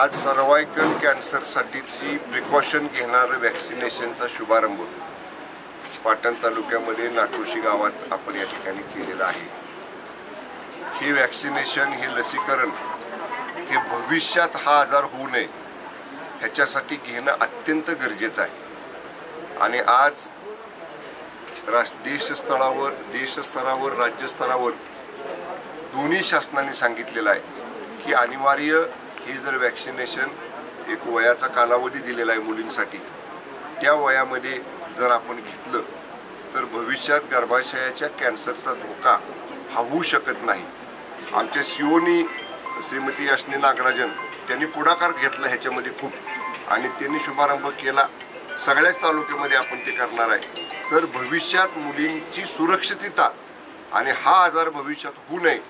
आज cervical कॅन्सरसाठीची precaution घेणारं वॅक्सिनेशनचा शुभारंभ पाटण तालुक्यामध्ये नाटोशी गावात आपण या ठिकाणी केलेला आहे। हे वॅक्सिनेशन, हे लसीकरण हे भविष्यात हा आजार होऊ नये ह्याच्यासाठी घेणं अत्यंत गरजेचं आहे। आणि आज देशस्तरावर राज्यस्तरावर दोन्ही शासनाने सांगितलेलं आहे की अनिवार्य हे जर वॅक्सिनेशन एक वयाचा कालावधी दिलेला आहे मुलींसाठी, त्या वयामध्ये जर आपण घेतलं तर भविष्यात गर्भाशयाच्या कॅन्सरचा धोका हा होऊ शकत नाही। आमच्या सीओनी श्रीमती अश्विनी नागराजन त्यांनी पुढाकार घेतला ह्याच्यामध्ये खूप, आणि त्यांनी शुभारंभ केला। सगळ्याच तालुक्यामध्ये आपण ते करणार आहे। तर भविष्यात मुलींची सुरक्षितता आणि हा आजार भविष्यात होऊ नये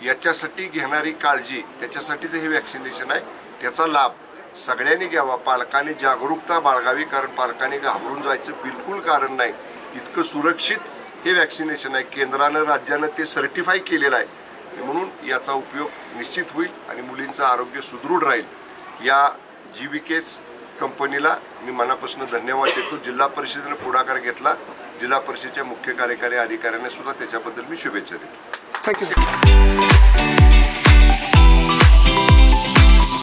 याच्यासाठी घेणारी काळजी, त्याच्यासाठीच हे वॅक्सिनेशन आहे। त्याचा लाभ सगळ्यांनी घ्यावा, पालकांनी जागरूकता बाळगावी, कारण पालकांनी घाबरून जायचं बिलकुल कारण नाही। इतकं सुरक्षित हे वॅक्सिनेशन आहे, केंद्रानं राज्यानं ते सर्टिफाय केलेलं आहे, म्हणून याचा उपयोग निश्चित होईल आणि मुलींचं आरोग्य सुदृढ राहील। या GVK's कंपनीला मी मनापासून धन्यवाद देतो। जिल्हा परिषदेने पुढाकार घेतला, जिल्हा परिषदेच्या मुख्य कार्यकारी अधिकाऱ्यांना सुद्धा त्याच्याबद्दल मी शुभेच्छा देतो। थँक्यू।